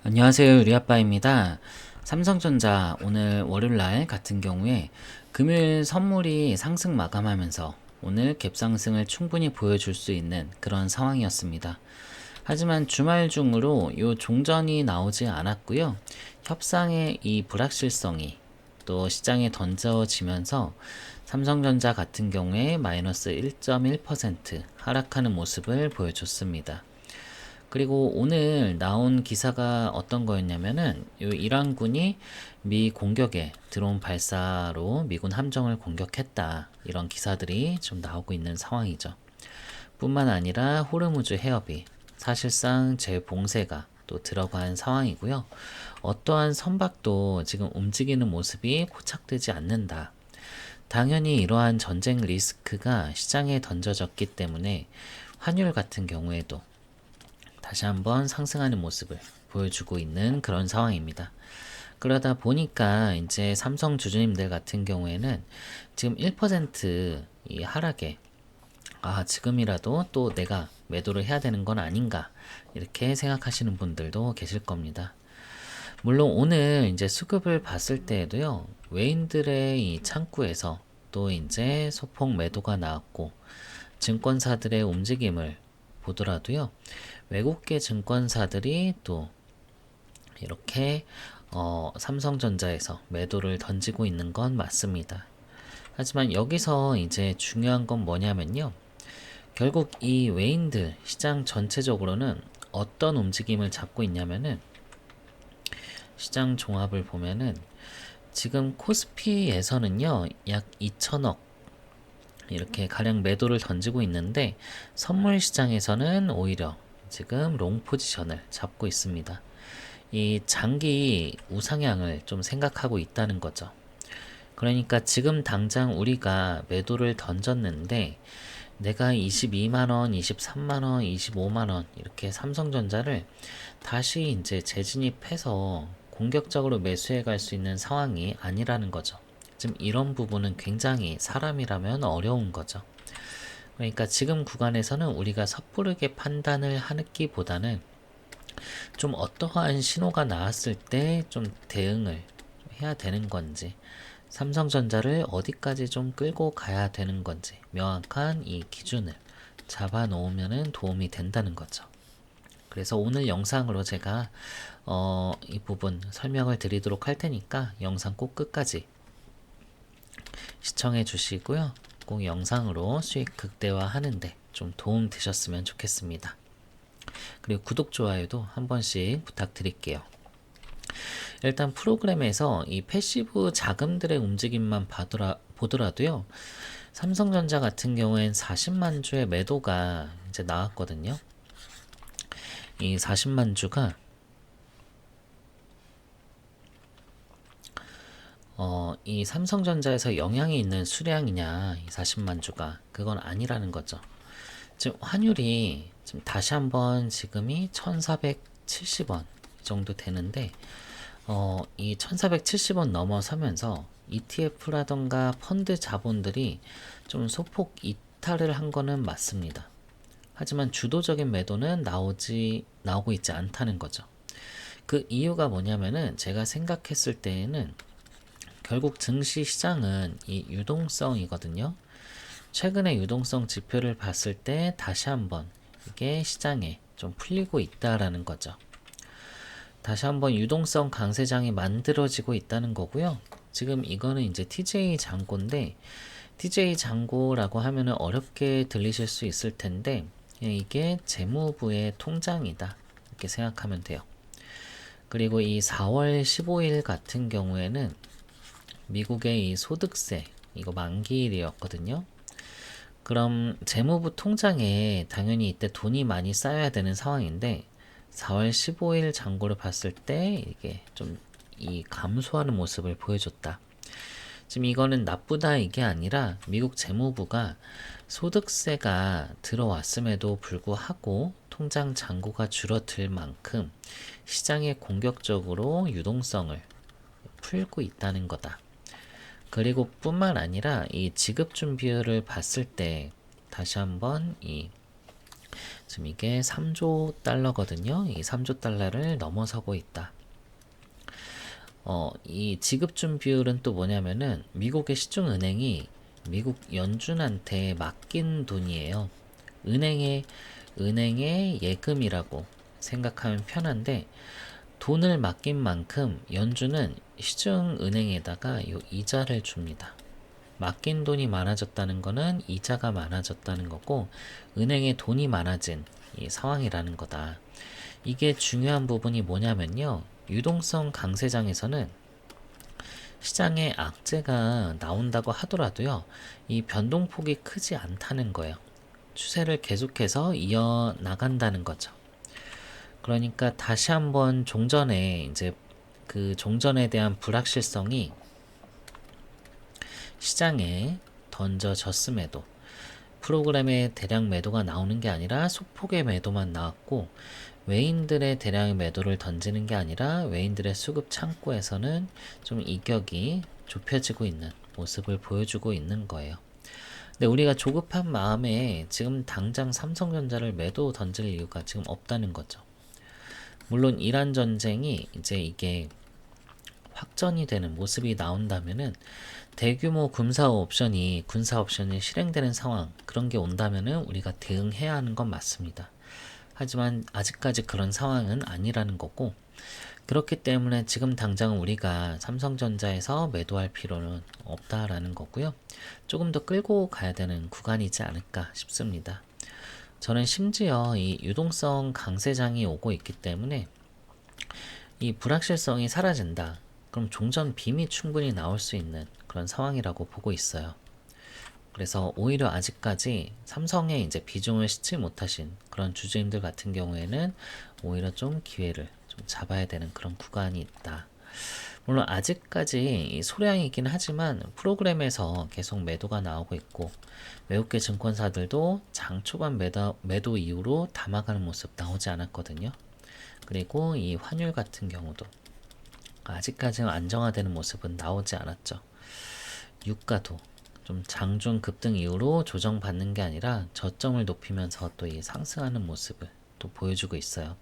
안녕하세요. 유리아빠입니다. 삼성전자 오늘 월요일날 같은 경우에 금요일 선물이 상승 마감하면서 오늘 갭상승을 충분히 보여줄 수 있는 그런 상황이었습니다. 하지만 주말 중으로 요 종전이 나오지 않았고요. 협상의 이 불확실성이 또 시장에 던져지면서 삼성전자 같은 경우에 마이너스 1.1% 하락하는 모습을 보여줬습니다. 그리고 오늘 나온 기사가 어떤 거였냐면은 요 이란군이 미 공격에 드론 발사로 미군 함정을 공격했다. 이런 기사들이 좀 나오고 있는 상황이죠. 뿐만 아니라 호르무즈 해협이 사실상 재봉쇄가 또 들어간 상황이고요. 어떠한 선박도 지금 움직이는 모습이 포착되지 않는다. 당연히 이러한 전쟁 리스크가 시장에 던져졌기 때문에 환율 같은 경우에도 다시 한번 상승하는 모습을 보여주고 있는 그런 상황입니다. 그러다 보니까 이제 삼성 주주님들 같은 경우에는 지금 1%이 하락에 지금이라도 또 내가 매도를 해야 되는 건 아닌가 이렇게 생각하시는 분들도 계실 겁니다. 물론 오늘 이제 수급을 봤을 때에도요, 외인들의 이 창구에서 또 이제 소폭 매도가 나왔고, 증권사들의 움직임을 보더라도요, 외국계 증권사들이 또 이렇게 삼성전자에서 매도를 던지고 있는 건 맞습니다. 하지만 여기서 이제 중요한 건 뭐냐면요. 결국 이 외인들 시장 전체적으로는 어떤 움직임을 잡고 있냐면은 시장 종합을 보면은 지금 코스피에서는요 약 2천억 이렇게 가량 매도를 던지고 있는데 선물 시장에서는 오히려 지금 롱 포지션을 잡고 있습니다. 이 장기 우상향을 좀 생각하고 있다는 거죠. 그러니까 지금 당장 우리가 매도를 던졌는데 내가 22만원, 23만원, 25만원 이렇게 삼성전자를 다시 이제 재진입해서 공격적으로 매수해 갈 수 있는 상황이 아니라는 거죠. 지금 이런 부분은 굉장히 사람이라면 어려운 거죠. 그러니까 지금 구간에서는 우리가 섣부르게 판단을 하기보다는 좀 어떠한 신호가 나왔을 때 좀 대응을 해야 되는 건지, 삼성전자를 어디까지 좀 끌고 가야 되는 건지 명확한 이 기준을 잡아 놓으면 도움이 된다는 거죠. 그래서 오늘 영상으로 제가 이 부분 설명을 드리도록 할 테니까 영상 꼭 끝까지 시청해 주시고요. 꼭 영상으로 수익 극대화 하는데 좀 도움 되셨으면 좋겠습니다. 그리고 구독, 좋아요도 한 번씩 부탁드릴게요. 일단 프로그램에서 이 패시브 자금들의 움직임만 보더라도요. 삼성전자 같은 경우엔 40만 주의 매도가 이제 나왔거든요. 이 40만 주가 이 삼성전자에서 영향이 있는 수량이냐, 이 40만 주가 그건 아니라는 거죠. 지금 환율이 지금 다시 한번 지금이 1470원 정도 되는데 이 1470원 넘어서면서 ETF라던가 펀드 자본들이 좀 소폭 이탈을 한 거는 맞습니다. 하지만 주도적인 매도는 나오고 있지 않다는 거죠. 그 이유가 뭐냐면은 제가 생각했을 때에는 결국 증시 시장은 이 유동성이거든요. 최근에 유동성 지표를 봤을 때 다시 한번 이게 시장에 좀 풀리고 있다라는 거죠. 다시 한번 유동성 강세장이 만들어지고 있다는 거고요. 지금 이거는 이제 TJ 잔고인데 TJ 잔고라고 하면은 어렵게 들리실 수 있을 텐데 이게 재무부의 통장이다 이렇게 생각하면 돼요. 그리고 이 4월 15일 같은 경우에는 미국의 이 소득세 이거 만기일이었거든요. 그럼 재무부 통장에 당연히 이때 돈이 많이 쌓여야 되는 상황인데 4월 15일 잔고를 봤을 때 이게 좀 이 감소하는 모습을 보여줬다. 지금 이거는 나쁘다 이게 아니라 미국 재무부가 소득세가 들어왔음에도 불구하고 통장 잔고가 줄어들 만큼 시장에 공격적으로 유동성을 풀고 있다는 거다. 그리고 뿐만 아니라 이 지급 준비율을 봤을 때 다시 한번 이 지금 이게 3조 달러거든요. 이 3조 달러를 넘어서고 있다. 이 지급준 비율은 또 뭐냐면은 미국의 시중은행이 미국 연준한테 맡긴 돈이에요. 은행의 예금이라고 생각하면 편한데 돈을 맡긴 만큼 연준은 시중은행에다가 요 이자를 줍니다. 맡긴 돈이 많아졌다는 거는 이자가 많아졌다는 거고 은행에 돈이 많아진 이 상황이라는 거다. 이게 중요한 부분이 뭐냐면요. 유동성 강세장에서는 시장에 악재가 나온다고 하더라도요. 이 변동폭이 크지 않다는 거예요. 추세를 계속해서 이어나간다는 거죠. 그러니까 다시 한번 종전에 이제 그 종전에 대한 불확실성이 시장에 던져졌음에도 프로그램의 대량 매도가 나오는 게 아니라 소폭의 매도만 나왔고 외인들의 대량의 매도를 던지는 게 아니라 외인들의 수급 창구에서는 좀 이격이 좁혀지고 있는 모습을 보여주고 있는 거예요. 근데 우리가 조급한 마음에 지금 당장 삼성전자를 매도 던질 이유가 지금 없다는 거죠. 물론 이란 전쟁이 이제 이게 확전이 되는 모습이 나온다면은 대규모 군사 옵션이 실행되는 상황 그런 게 온다면은 우리가 대응해야 하는 건 맞습니다. 하지만 아직까지 그런 상황은 아니라는 거고 그렇기 때문에 지금 당장 우리가 삼성전자에서 매도할 필요는 없다라는 거고요. 조금 더 끌고 가야 되는 구간이지 않을까 싶습니다. 저는 심지어 이 유동성 강세장이 오고 있기 때문에 이 불확실성이 사라진다. 그럼 종전 빔이 충분히 나올 수 있는 그런 상황이라고 보고 있어요. 그래서 오히려 아직까지 삼성에 이제 비중을 싣지 못하신 그런 주주님들 같은 경우에는 오히려 좀 기회를 좀 잡아야 되는 그런 구간이 있다. 물론 아직까지 소량이긴 하지만 프로그램에서 계속 매도가 나오고 있고 외국계 증권사들도 장 초반 매도 이후로 담아가는 모습 나오지 않았거든요. 그리고 이 환율 같은 경우도 아직까지는 안정화되는 모습은 나오지 않았죠. 유가도 좀 장중 급등 이후로 조정받는 게 아니라 저점을 높이면서 또 이 상승하는 모습을 또 보여주고 있어요.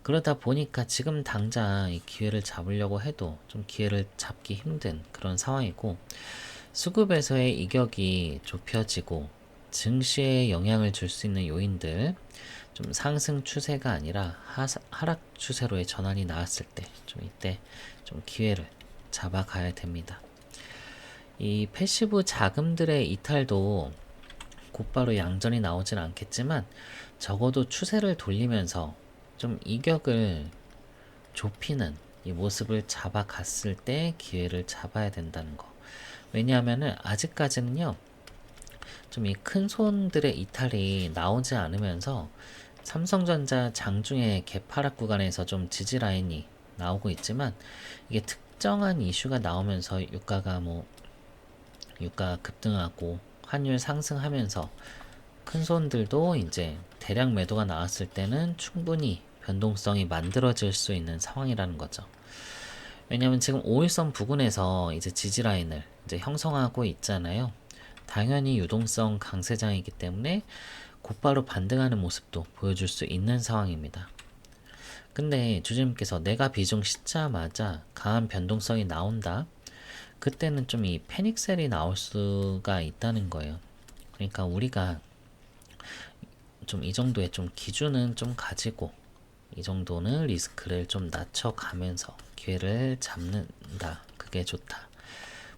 그러다 보니까 지금 당장 이 기회를 잡으려고 해도 좀 기회를 잡기 힘든 그런 상황이고 수급에서의 이격이 좁혀지고 증시에 영향을 줄 수 있는 요인들 좀 상승 추세가 아니라 하락 추세로의 전환이 나왔을 때 좀 이때 좀 기회를 잡아가야 됩니다. 이 패시브 자금들의 이탈도 곧바로 양전이 나오진 않겠지만 적어도 추세를 돌리면서 좀 이격을 좁히는 이 모습을 잡아갔을 때 기회를 잡아야 된다는 거. 왜냐하면은 아직까지는요 좀 이 큰 손들의 이탈이 나오지 않으면서 삼성전자 장중에 개파락 구간에서 좀 지지 라인이 나오고 있지만 이게 특정한 이슈가 나오면서 유가 급등하고 환율 상승하면서 큰 손들도 이제 대량 매도가 나왔을 때는 충분히 변동성이 만들어질 수 있는 상황이라는 거죠. 왜냐하면 지금 5일선 부근에서 이제 지지 라인을 이제 형성하고 있잖아요. 당연히 유동성 강세장이기 때문에 곧바로 반등하는 모습도 보여줄 수 있는 상황입니다. 근데 주주님께서 내가 비중 싣자마자 강한 변동성이 나온다. 그때는 좀 이 패닉셀이 나올 수가 있다는 거예요. 그러니까 우리가 좀 이 정도의 좀 기준은 좀 가지고 이 정도는 리스크를 좀 낮춰가면서 기회를 잡는다. 그게 좋다.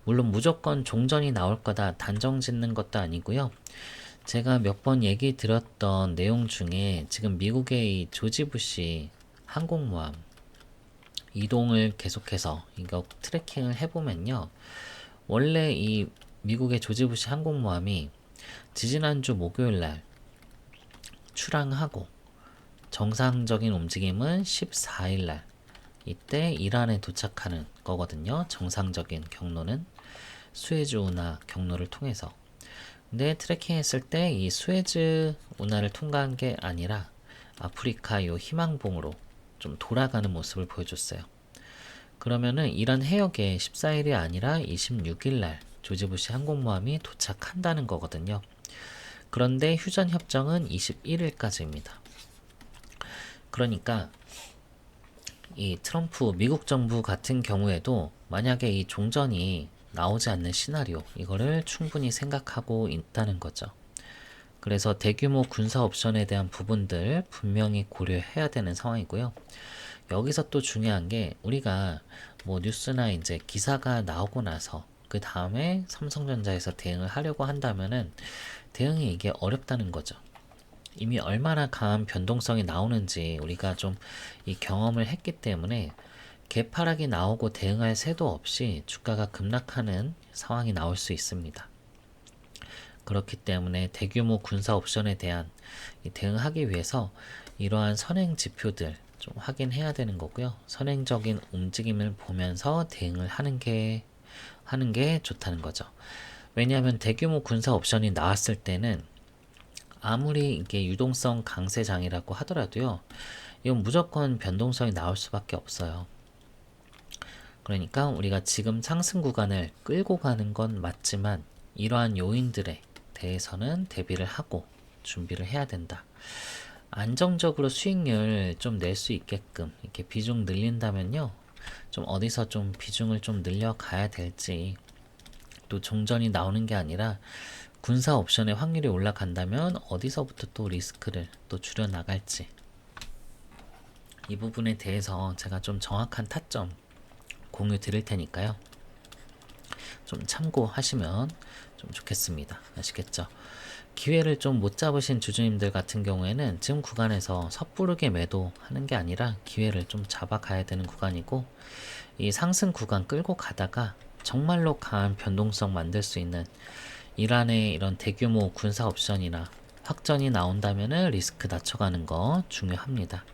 물론 무조건 종전이 나올 거다 단정 짓는 것도 아니고요. 제가 몇 번 얘기 드렸던 내용 중에 지금 미국의 이 조지 부시 항공모함 이동을 계속해서 이거 트래킹을 해보면요. 원래 이 미국의 조지 부시 항공모함이 지지난주 목요일날 출항하고 정상적인 움직임은 14일날 이때 이란에 도착하는 거거든요. 정상적인 경로는 수에즈 운하 경로를 통해서. 근데 트래킹 했을 때 이 수에즈 운하를 통과한 게 아니라 아프리카 요 희망봉으로 좀 돌아가는 모습을 보여줬어요. 그러면은 이란 해역에 14일이 아니라 26일날 조지 부시 항공모함이 도착한다는 거거든요. 그런데 휴전 협정은 21일까지입니다. 그러니까 이 트럼프 미국 정부 같은 경우에도 만약에 이 종전이 나오지 않는 시나리오, 이거를 충분히 생각하고 있다는 거죠. 그래서 대규모 군사 옵션에 대한 부분들 분명히 고려해야 되는 상황이고요. 여기서 또 중요한 게 우리가 뭐 뉴스나 이제 기사가 나오고 나서 그 다음에 삼성전자에서 대응을 하려고 한다면은 대응이 이게 어렵다는 거죠. 이미 얼마나 강한 변동성이 나오는지 우리가 좀 이 경험을 했기 때문에 개파락이 나오고 대응할 새도 없이 주가가 급락하는 상황이 나올 수 있습니다. 그렇기 때문에 대규모 군사 옵션에 대한 대응하기 위해서 이러한 선행 지표들 좀 확인해야 되는 거고요. 선행적인 움직임을 보면서 대응을 하는 게 좋다는 거죠. 왜냐하면 대규모 군사 옵션이 나왔을 때는 아무리 이게 유동성 강세장이라고 하더라도요, 이건 무조건 변동성이 나올 수밖에 없어요. 그러니까 우리가 지금 상승 구간을 끌고 가는 건 맞지만 이러한 요인들에 대해서는 대비를 하고 준비를 해야 된다. 안정적으로 수익률 좀 낼 수 있게끔 이렇게 비중 늘린다면요, 좀 어디서 좀 비중을 좀 늘려가야 될지, 또 종전이 나오는 게 아니라 군사 옵션의 확률이 올라간다면 어디서부터 또 리스크를 또 줄여 나갈지, 이 부분에 대해서 제가 좀 정확한 타점 공유 드릴 테니까요. 좀 참고하시면 좀 좋겠습니다. 아시겠죠? 기회를 좀 못 잡으신 주주님들 같은 경우에는 지금 구간에서 섣부르게 매도하는 게 아니라 기회를 좀 잡아가야 되는 구간이고, 이 상승 구간 끌고 가다가 정말로 강한 변동성 만들 수 있는 이란의 이런 대규모 군사 옵션이나 확전이 나온다면 리스크 낮춰가는 거 중요합니다.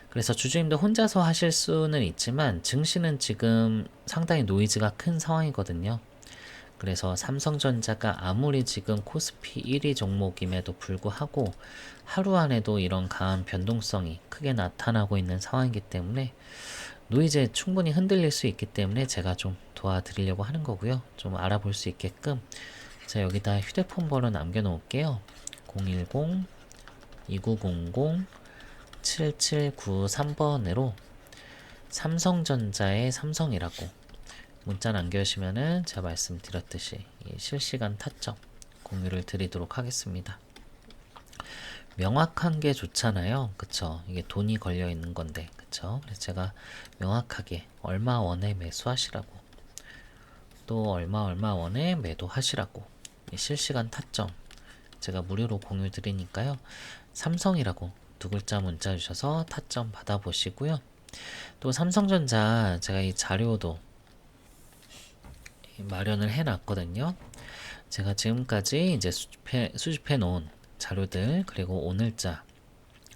그래서 주주님들 혼자서 하실 수는 있지만 증시는 지금 상당히 노이즈가 큰 상황이거든요. 그래서 삼성전자가 아무리 지금 코스피 1위 종목임에도 불구하고 하루 안에도 이런 강한 변동성이 크게 나타나고 있는 상황이기 때문에 노이즈에 충분히 흔들릴 수 있기 때문에 제가 좀 도와드리려고 하는 거고요. 좀 알아볼 수 있게끔 제가 여기다 휴대폰 번호 남겨놓을게요. 010-2900-7793번으로 삼성전자의 삼성이라고 문자 남겨주시면은 제가 말씀드렸듯이 실시간 타점 공유를 드리도록 하겠습니다. 명확한 게 좋잖아요. 그쵸? 이게 돈이 걸려 있는 건데, 그쵸? 그래서 제가 명확하게 얼마 원에 매수하시라고, 또 얼마 원에 매도하시라고 실시간 타점 제가 무료로 공유 드리니까요. 삼성이라고 두 글자 문자 주셔서 타점 받아보시고요. 또 삼성전자 제가 이 자료도 마련을 해놨거든요. 제가 지금까지 이제 수집해 놓은 자료들, 그리고 오늘자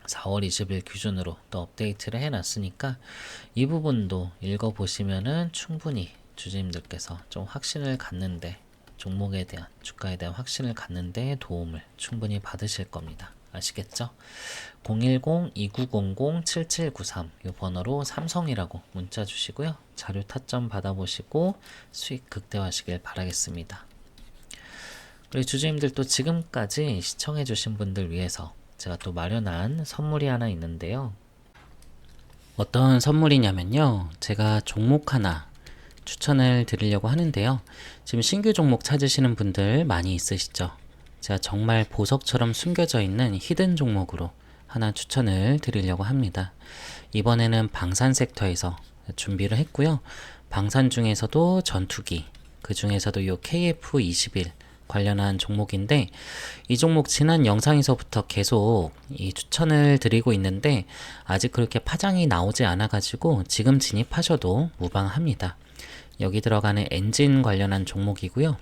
4월 20일 기준으로 또 업데이트를 해놨으니까 이 부분도 읽어보시면은 충분히 주주님들께서 좀 확신을 갖는데, 종목에 대한, 주가에 대한 확신을 갖는데 도움을 충분히 받으실 겁니다. 아시겠죠? 010-2900-7793 이 번호로 삼성이라고 문자 주시고요. 자료 타점 받아보시고 수익 극대화하시길 바라겠습니다. 그리고 주주님들 또 지금까지 시청해주신 분들 위해서 제가 또 마련한 선물이 하나 있는데요. 어떤 선물이냐면요, 제가 종목 하나 추천을 드리려고 하는데요. 지금 신규 종목 찾으시는 분들 많이 있으시죠? 제가 정말 보석처럼 숨겨져 있는 히든 종목으로 하나 추천을 드리려고 합니다. 이번에는 방산 섹터에서 준비를 했고요. 방산 중에서도 전투기, 그 중에서도 이 KF21 관련한 종목인데, 이 종목 지난 영상에서부터 계속 이 추천을 드리고 있는데 아직 그렇게 파장이 나오지 않아 가지고 지금 진입하셔도 무방합니다. 여기 들어가는 엔진 관련한 종목이고요.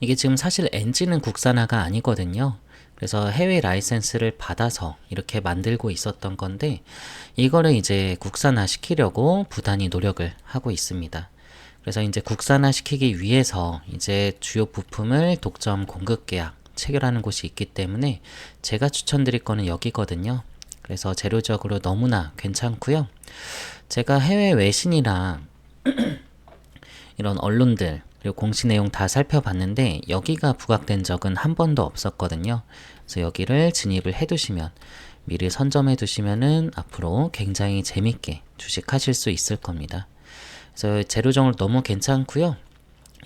이게 지금 사실 엔진은 국산화가 아니거든요. 그래서 해외 라이센스를 받아서 이렇게 만들고 있었던 건데, 이거를 이제 국산화 시키려고 부단히 노력을 하고 있습니다. 그래서 이제 국산화 시키기 위해서 이제 주요 부품을 독점 공급 계약 체결하는 곳이 있기 때문에 제가 추천드릴 거는 여기거든요. 그래서 재료적으로 너무나 괜찮고요. 제가 해외 외신이랑 이런 언론들, 그리고 공시 내용 다 살펴봤는데 여기가 부각된 적은 한 번도 없었거든요. 그래서 여기를 진입을 해두시면 미리 선점해 두시면은 앞으로 굉장히 재밌게 주식하실 수 있을 겁니다. 그래서 재료정을 너무 괜찮고요.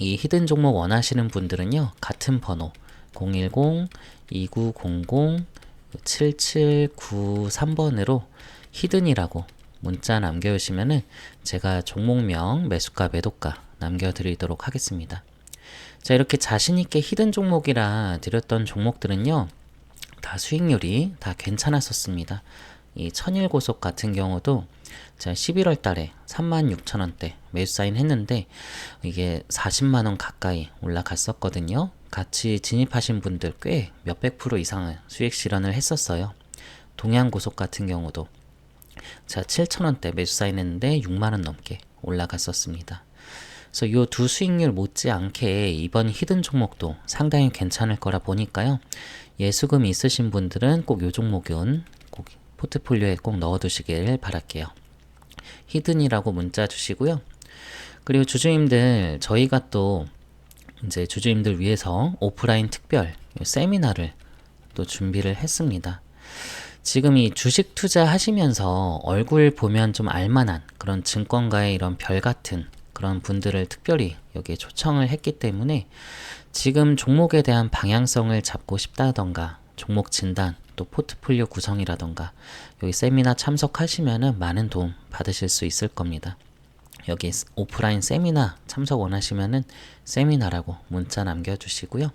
이 히든 종목 원하시는 분들은요. 같은 번호 010-2900-7793번으로 히든이라고 문자 남겨주시면은 제가 종목명, 매수가, 매도가 남겨드리도록 하겠습니다. 자, 이렇게 자신있게 히든 종목이라 드렸던 종목들은요. 다 수익률이 다 괜찮았었습니다. 이 천일고속 같은 경우도 자 11월 달에 36,000원대 매수 사인 했는데 이게 40만원 가까이 올라갔었거든요. 같이 진입하신 분들 꽤 몇백 프로 이상의 수익 실현을 했었어요. 동양고속 같은 경우도 자 7,000원대 매수 사인 했는데 6만원 넘게 올라갔었습니다. 그래서 이 두 수익률 못지않게 이번 히든 종목도 상당히 괜찮을 거라 보니까요. 예수금 있으신 분들은 꼭 이 종목은 꼭 포트폴리오에 꼭 넣어두시길 바랄게요. 히든이라고 문자 주시고요. 그리고 주주님들 저희가 또 이제 주주님들 위해서 오프라인 특별 세미나를 또 준비를 했습니다. 지금 이 주식 투자 하시면서 얼굴 보면 좀 알만한 그런 증권가의 이런 별 같은 그런 분들을 특별히 여기에 초청을 했기 때문에 지금 종목에 대한 방향성을 잡고 싶다던가 종목 진단 또 포트폴리오 구성이라던가 여기 세미나 참석하시면은 많은 도움 받으실 수 있을 겁니다. 여기 오프라인 세미나 참석 원하시면은 세미나라고 문자 남겨주시고요.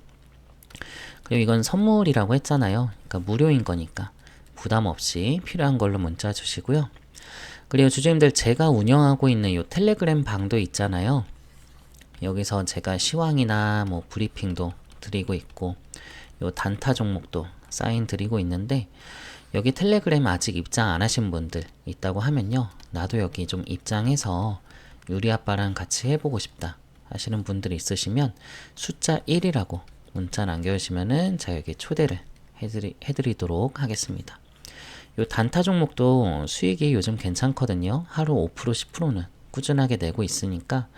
그리고 이건 선물이라고 했잖아요. 그러니까 무료인 거니까 부담 없이 필요한 걸로 문자 주시고요. 그리고 주주님들 제가 운영하고 있는 이 텔레그램 방도 있잖아요. 여기서 제가 시황이나 뭐 브리핑도 드리고 있고 요 단타 종목도 사인 드리고 있는데 여기 텔레그램 아직 입장 안 하신 분들 있다고 하면요. 나도 여기 좀 입장해서 유리 아빠랑 같이 해보고 싶다 하시는 분들이 있으시면 숫자 1이라고 문자 남겨주시면은 제가 여기 초대를 해드리도록 하겠습니다. 요 단타 종목도 수익이 요즘 괜찮거든요. 하루 5% 10%는 꾸준하게 내고 있으니까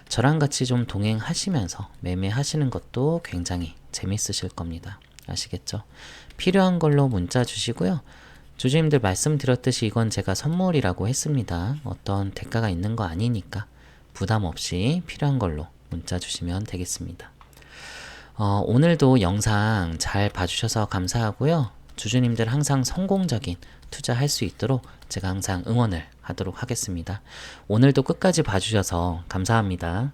저랑 같이 좀 동행하시면서 매매하시는 것도 굉장히 재밌으실 겁니다. 아시겠죠? 필요한 걸로 문자 주시고요. 주주님들 말씀드렸듯이 이건 제가 선물이라고 했습니다. 어떤 대가가 있는 거 아니니까 부담 없이 필요한 걸로 문자 주시면 되겠습니다. 오늘도 영상 잘 봐주셔서 감사하고요. 주주님들 항상 성공적인 투자할 수 있도록 제가 항상 응원을 하도록 하겠습니다. 오늘도 끝까지 봐주셔서 감사합니다.